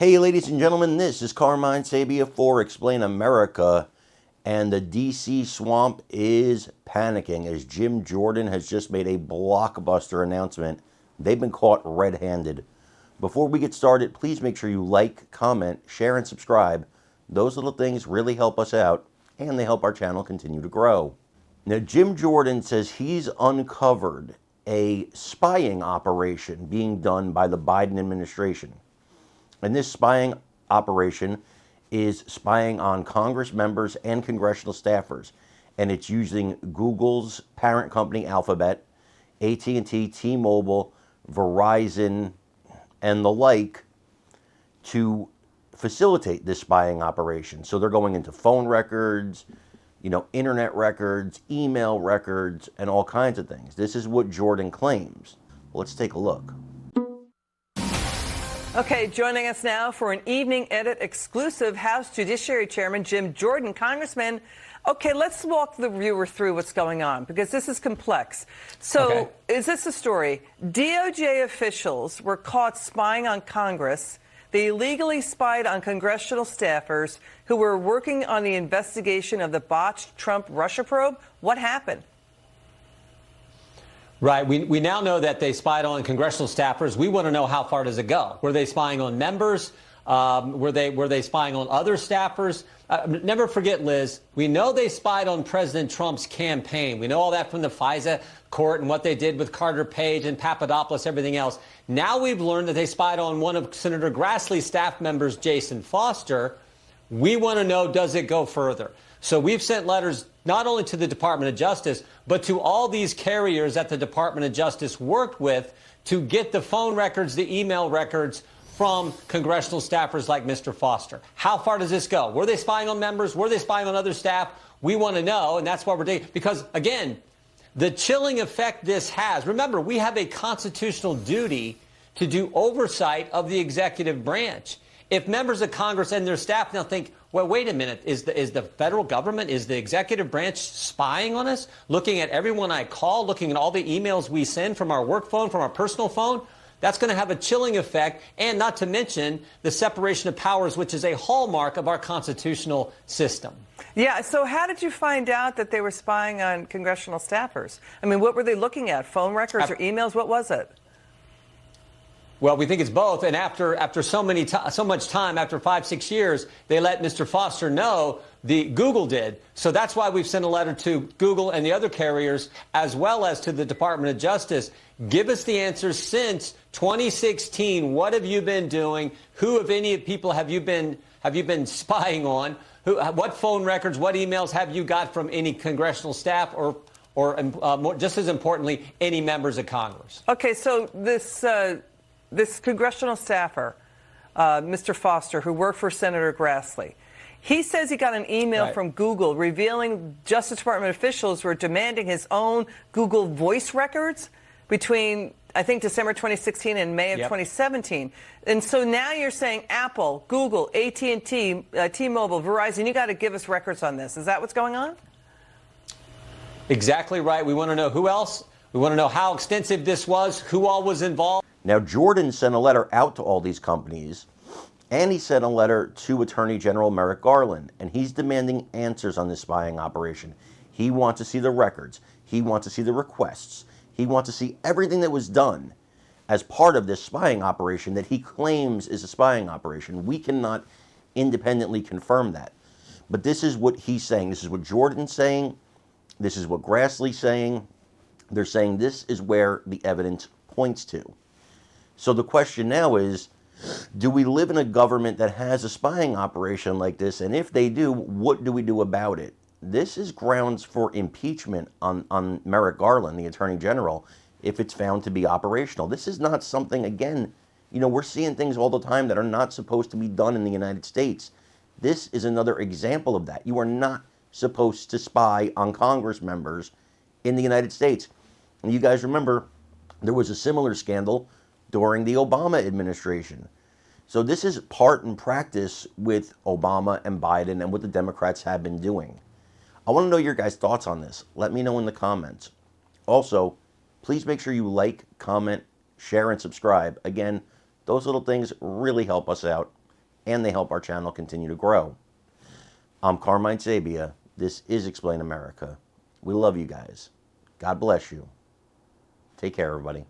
Hey, ladies and gentlemen, this is Carmine Sabia for Explain America, and the DC swamp is panicking as Jim Jordan has just made a blockbuster announcement. They've been caught red-handed. Before we get started, please make sure you like, comment, share, and subscribe. Those little things really help us out, and they help our channel continue to grow. Now, Jim Jordan says he's uncovered a spying operation being done by the Biden administration. And this spying operation is spying on Congress members and congressional staffers. And it's using Google's parent company, Alphabet, AT&T, T-Mobile, Verizon, and the like to facilitate this spying operation. So they're going into phone records, internet records, email records, and all kinds of things. This is what Jordan claims. Let's take a look. Okay, joining us now for an Evening Edit exclusive, House Judiciary Chairman Jim Jordan. Congressman, okay, let's walk the viewer through what's going on, because this is complex. So, Is this a story? DOJ officials were caught spying on Congress. They illegally spied on congressional staffers who were working on the investigation of the botched Trump-Russia probe. What happened? Right. We now know that they spied on congressional staffers. We want to know, how far does it go? Were they spying on members? Were they spying on other staffers? Never forget, Liz, we know they spied on President Trump's campaign. We know all that from the FISA court and what they did with Carter Page and Papadopoulos, everything else. Now we've learned that they spied on one of Senator Grassley's staff members, Jason Foster. We want to know, does it go further? So we've sent letters not only to the Department of Justice, but to all these carriers that the Department of Justice worked with to get the phone records, the email records from congressional staffers like Mr. Foster. How far does this go? Were they spying on members? Were they spying on other staff? We want to know, and that's why we're doing it. Because, again, the chilling effect this has. Remember, we have a constitutional duty to do oversight of the executive branch. If members of Congress and their staff now think, well, wait a minute, is the federal government, is the executive branch spying on us, looking at everyone I call, looking at all the emails we send from our work phone, from our personal phone? That's going to have a chilling effect, and not to mention the separation of powers, which is a hallmark of our constitutional system. Yeah, so how did you find out that they were spying on congressional staffers? I mean, what were they looking at? Phone records or emails? What was it? Well, we think it's both. And after so much time, after 5-6 years, they let Mr. Foster know. Google did. So that's why we've sent a letter to Google and the other carriers, as well as to the Department of Justice. Give us the answers since 2016. What have you been doing? Who, if any, people have you been spying on? What phone records, what emails have you got from any congressional staff, or just as importantly, any members of Congress? Okay, so this congressional staffer, Mr. Foster, who worked for Senator Grassley, he says he got an email from Google revealing Justice Department officials were demanding his own Google voice records between, I think, December 2016 and May of 2017. And so now you're saying Apple, Google, AT&T, T-Mobile, Verizon, you got to give us records on this. Is that what's going on? Exactly right. We want to know who else. We want to know how extensive this was, who all was involved. Now, Jordan sent a letter out to all these companies, and he sent a letter to Attorney General Merrick Garland, and he's demanding answers on this spying operation. He wants to see the records. He wants to see the requests. He wants to see everything that was done as part of this spying operation that he claims is a spying operation. We cannot independently confirm that. But this is what he's saying. This is what Jordan's saying. This is what Grassley's saying. They're saying this is where the evidence points to. So the question now is, do we live in a government that has a spying operation like this? And if they do, what do we do about it? This is grounds for impeachment on Merrick Garland, the Attorney General, if it's found to be operational. This is not something, again, we're seeing things all the time that are not supposed to be done in the United States. This is another example of that. You are not supposed to spy on Congress members in the United States. And you guys remember, there was a similar scandal during the Obama administration. So this is part and practice with Obama and Biden and what the Democrats have been doing. I want to know your guys' thoughts on this. Let me know in the comments. Also, please make sure you like, comment, share, and subscribe. Again, those little things really help us out. and they help our channel continue to grow. I'm Carmine Sabia. This is Explain America. We love you guys. God bless you. Take care, everybody.